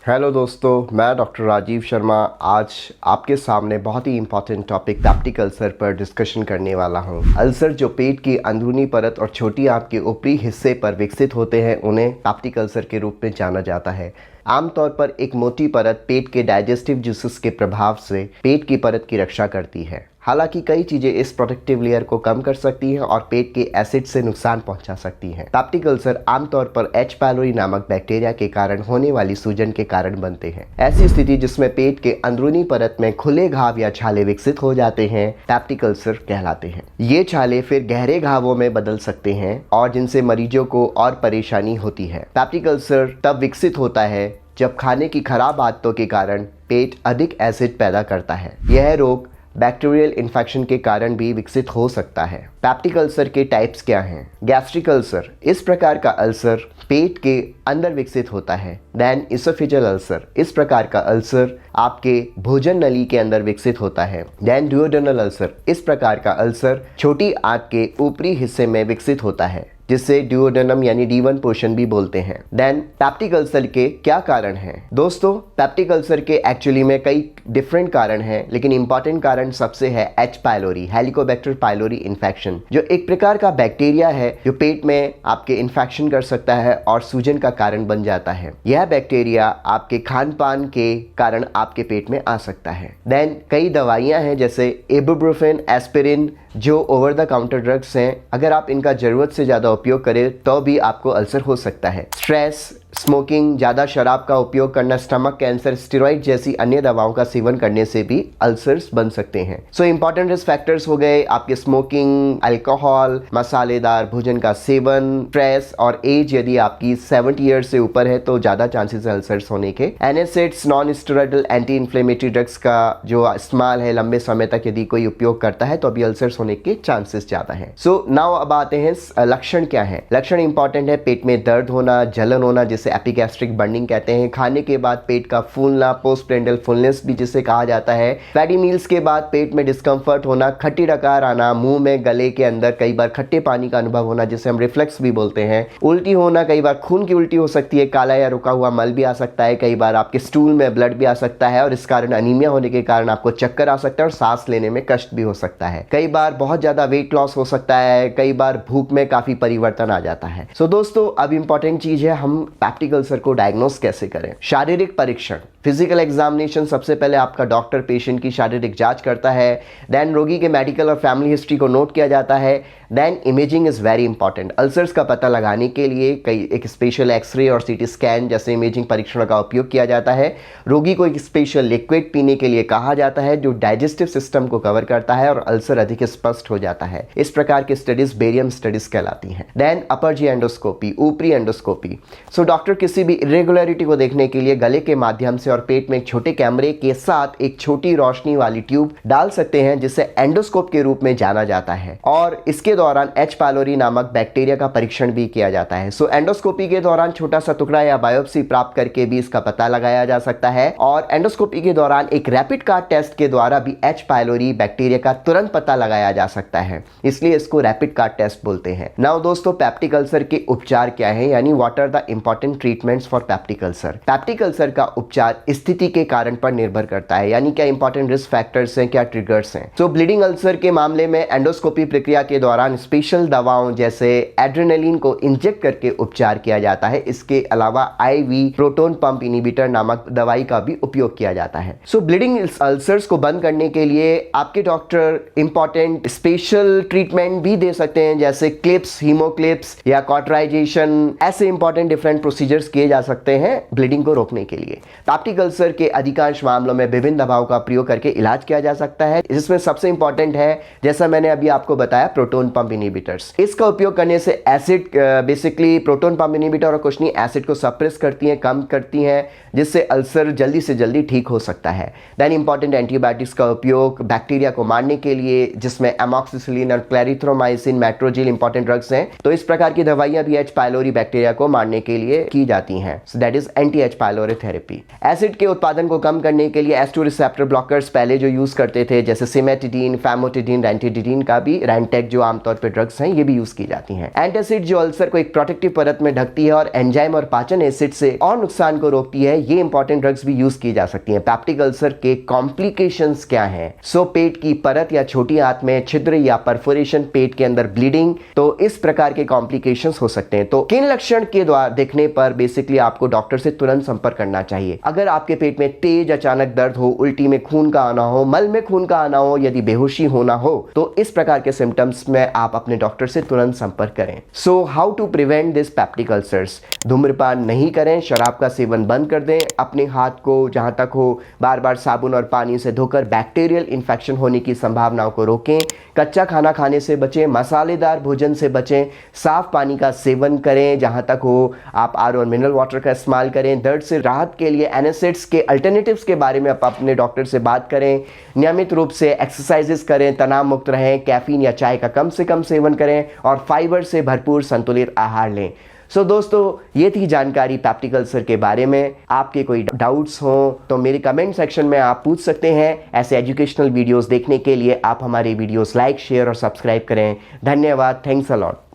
Hello दोस्तों, मैं doctor Rajiv Sharma आज आपके सामने बहुत ही इंपॉर्टेंट टॉपिक पेप्टिक अल्सर पर डिस्कशन करने वाला हूं। अल्सर जो पेट की अंदरूनी परत और छोटी आंत के ऊपरी हिस्से पर विकसित होते हैं उन्हें पेप्टिक अल्सर के रूप में जाना जाता है। आमतौर पर एक मोटी परत पेट के डाइजेस्टिव जूसेस के प्रभाव से पेट की परत की रक्षा करती है। हालांकि कई चीजें इस प्रोटेक्टिव लेयर को कम कर सकती हैं और पेट के एसिड से नुकसान पहुंचा सकती हैं। पेप्टिक अल्सर आमतौर पर एच पायलोरी नामक बैक्टीरिया के कारण होने वाली सूजन के कारण बनते हैं। ऐसी स्थिति जिसमें पेट के अंदरूनी परत में खुले घाव या छाले विकसित हो जाते हैं पेप्टिक अल्सर कहलाते हैं। ये छाले फिर गहरे घावों में बदल सकते हैं और जिनसे मरीजों को और परेशानी होती है। पेप्टिक अल्सर तब विकसित होता है जब खाने की खराब आदतों के कारण पेट अधिक एसिड पैदा करता है। यह रोग बैक्टीरियल इन्फेक्शन के कारण भी विकसित हो सकता है। पेप्टिक अल्सर के टाइप्स क्या हैं? गैस्ट्रिक अल्सर, इस प्रकार का अल्सर पेट के अंदर विकसित होता है। देन इसोफेजियल अल्सर, इस प्रकार का अल्सर आपके भोजन नली के अंदर विकसित होता है। देन डुओडेनल अल्सर, इस प्रकार का अल्सर छोटी आंत के ऊपरी हिस्से में विकसित होता है जिसे डुओडेनम यानी D1 पोर्शन भी बोलते हैं। देन पेप्टिक अल्सर के क्या कारण हैं? दोस्तों, पेप्टिक अल्सर के एक्चुअली में कई डिफरेंट कारण हैं, लेकिन इंपॉर्टेंट कारण सबसे है H pylori, Helicobacter pylori infection, जो एक प्रकार का बैक्टीरिया है जो पेट में आपके इन्फेक्शन कर सकता है और सूजन का कारण बन जाता है। यह बैक्टीरिया आपके खान पान के कारण आपके पेट में आ सकता है। देन कई दवाइयां हैं जैसे इबुप्रोफेन, एस्पिरिन, जो ओवर द काउंटर ड्रग्स हैं। अगर आप इनका जरूरत से ज़्यादा उपयोग करें तो भी आपको अल्सर हो सकता है। स्ट्रेस, स्मोकिंग, ज़्यादा शराब का उपयोग करना, स्टमक कैंसर, स्टेरॉइड जैसी अन्य दवाओं का सेवन करने से भी अल्सर्स बन सकते हैं। सो इंपॉर्टेंट रिस्क फैक्टर्स हो गए आपके स्मोकिंग, अल्कोहल, मसालेदार भोजन का सेवन, स्ट्रेस और एज यदि आपकी 70 ईयर्स से ऊपर है तो ज़्यादा चांसेस है अल्सर्स होने के। NSAIDs, non steroidal anti inflammatory drugs का जो इस्तेमाल है लंबे समय तक यदि कोई उपयोग करता है तो अभी अल्सर्स होने के चांसेस ज़्यादा हैं। सो नाउ अब आते हैं लक्षण क्या है। लक्षण इंपॉर्टेंट है, पेट में दर्द होना, जलन होना जिसे एपिगैस्ट्रिक बर्निंग कहते हैं, खाने के बाद पेट का फूलना, पोस्टप्रेंडियल फुलनेस भी जिसे कहा जाता है, फैटी मील्स के बाद पेट में डिस्कम्फर्ट होना, खट्टी डकार आना, मुंह में गले के अंदर कई बार खट्टे पानी का अनुभव होना जिसे हम रिफ्लेक्स भी बोलते हैं, उल्टी होना, कई बार खून की उल्टी हो सकती है, काला या रुका हुआ मल भी आ सकता है, कई बार आपके स्टूल में ब्लड भी आ सकता है और इस कारण अनीमिया होने के कारण आपको चक्कर आ सकता है और सांस लेने में कष्ट भी हो सकता है। कई बार बहुत ज्यादा वेट लॉस हो सकता है, कई बार भूख में काफी परिवर्तन आ जाता है। सो दोस्तों, अब इंपॉर्टेंट चीज है हम पेप्टिक अल्सर को डायग्नोस कैसे करें। शारीरिक परीक्षण, फिजिकल एग्जामिनेशन, सबसे पहले आपका डॉक्टर पेशेंट की शारीरिक जांच करता है। देन रोगी के मेडिकल और फैमिली हिस्ट्री को नोट किया जाता है। Then imaging is very important. Ulcers का पता लगाने के लिए एक स्पेशल एक्सरे और सीटी स्कैन जैसे इमेजिंग परीक्षण का उपयोग किया जाता है। रोगी को एक स्पेशल लिक्विड पीने के लिए कहा जाता है जो डाइजेस्टिव सिस्टम को कवर करता है और अल्सर अधिक स्पष्ट हो जाता है। इस प्रकार की स्टडीज बेरियम स्टडीज कहलाती हैं। देन अपर जी एंडोस्कोपी, ऊपरी एंडोस्कोपी। सो डॉक्टर किसी भी इरेगुलरिटी को देखने के लिए गले के माध्यम से और पेट में एक छोटे कैमरे के साथ एक छोटी रोशनी वाली ट्यूब डाल सकते हैं जिसे एंडोस्कोप के रूप में जाना जाता है और इसके दौरान एच पायलोरी नामक बैक्टीरिया का परीक्षण भी किया जाता है। सो एंडोस्कोपी के दौरान छोटा सा टुकड़ा या बायोप्सी प्राप्त करके भी इसका पता लगाया जा सकता है और एंडोस्कोपी के दौरान एक रैपिड कार्ड टेस्ट के द्वारा भी एच पायलोरी बैक्टीरिया का तुरंत पता लगाया जा सकता है, इसलिए इसको रैपिड कार्ड टेस्ट बोलते हैं। नाउ दोस्तों, पेप्टिक अल्सर के उपचार क्या है, यानी what are the important treatments for peptic ulcer. Peptic ulcer का उपचार स्थिति के कारण पर निर्भर करता है, यानी क्या इंपॉर्टेंट रिस्क फैक्टर्स हैं, क्या ट्रिगर्स हैं। सो ब्लीडिंग अल्सर के मामले में एंडोस्कोपी प्रक्रिया के दौरान स्पेशल दवाओं जैसे एड्रेनलिन को इंजेक्ट करके उपचार किया जाता है। इसके अलावा आईवी प्रोटोन पंप इनिबिटर नामक दवाई का भी उपयोग किया जाता है। सो ब्लीडिंग अल्सर्स को बंद करने के लिए आपके डॉक्टर इंपॉर्टेंट स्पेशल ट्रीटमेंट भी दे सकते हैं जैसे क्लिप्स, हीमोक्लिप्स या कॉटराइजेशन, ऐसे इंपॉर्टेंट डिफरेंट प्रोसीजर्स किए जा सकते हैं ब्लीडिंग को रोकने के लिए। पेप्टिक अल्सर के अधिकांश मामलों में विभिन्न दवाओं का प्रयोग करके इलाज किया जा सकता है, जिसमें सबसे इंपॉर्टेंट है जैसा मैंने अभी आपको बताया प्रोटोन पंप इनिबिटर्स। इसका उपयोग करने से acid basically proton pump inhibitor और कुछ नहीं एसिड को सप्रेस करती हैं, कम करती हैं, जिससे अल्सर जल्दी से जल्दी ठीक हो सकता है। देन इंपॉर्टेंट एंटीबायोटिक्स का उपयोग बैक्टीरिया को मारने के लिए जिसमें एमॉक्सिसिलिन और क्लेरिथ्रोमाइसिन, मेट्रोजिल इंपॉर्टेंट ड्रग्स हैं। तो इस प्रकार की दवाइयां भी एच पायलोरी बैक्टीरिया को मारने के लिए की जाती हैं, so that is anti H pylori therapy. Acid के उत्पादन को कम करने के लिए H2 रिसेप्टर ब्लॉकर्स पहले जो यूज करते थे, जैसे सिमेटिडीन, फैमोटिडीन, रेंटिडिडीन का भी, रेंटेक जो आमतौर पर ड्रग्स हैं, ये भी यूज की जाती हैं। एंटासिड जो अल्सर को एक प्रोटेक्टिव परत में ढकती है और एंजाइम और पाचन एसिड से और नुकसान को रोकती है, ये इंपॉर्टेंट ड्रग्स भी यूज की जा सकती हैं। पेप्टिक अल्सर के कॉम्प्लिकेशंस क्या हैं? सो पेट की परत या छोटी आंत में छिद्र या परफोरेशन, पेट के अंदर ब्लीडिंग, तो इस प्रकार के कॉम्प्लिकेशंस हो सकते हैं। तो किन लक्षण के द्वारा देखने पर बेसिकली आपको डॉक्टर से तुरंत संपर्क करना चाहिए? अगर आपके पेट में तेज अचानक दर्द हो, उल्टी में खून का आना हो, मल में खून का आना हो, यदि बेहोशी होना हो, तो इस प्रकार के सिम्टम्स में आप अपने डॉक्टर से तुरंत संपर्क करें। So how to prevent this peptic ulcers? धूम्रपान नहीं करें, शराब का सेवन बंद कर दें, अपने हाथ को जहां तक हो बार बार साबुन और पानी से धोकर बैक्टीरियल इन्फेक्शन होने की संभावनाओं को रोकें, कच्चा खाना खाने से बचें, मसालेदार भोजन से बचें, साफ पानी का सेवन करें, जहां तक हो आप आर और मिनरल वाटर का इस्तेमाल करें। दर्द से राहत के लिए एनासिड्स के अल्टरनेटिव्स के बारे में आप अपने डॉक्टर से बात करें। नियमित रूप से एक्सरसाइजेस करें, तनाव मुक्त रहें, कैफीन या चाय का कम से कम सेवन करें और फाइबर से भरपूर संतुलित आहार लें। सो दोस्तों, ये थी जानकारी पेप्टिक अल्सर के बारे में। आपके कोई डाउट्स हों तो मेरे कमेंट सेक्शन में आप पूछ सकते हैं। ऐसे एजुकेशनल वीडियोस देखने के लिए आप हमारे वीडियोस लाइक, शेयर और सब्सक्राइब करें। धन्यवाद। Thanks a lot.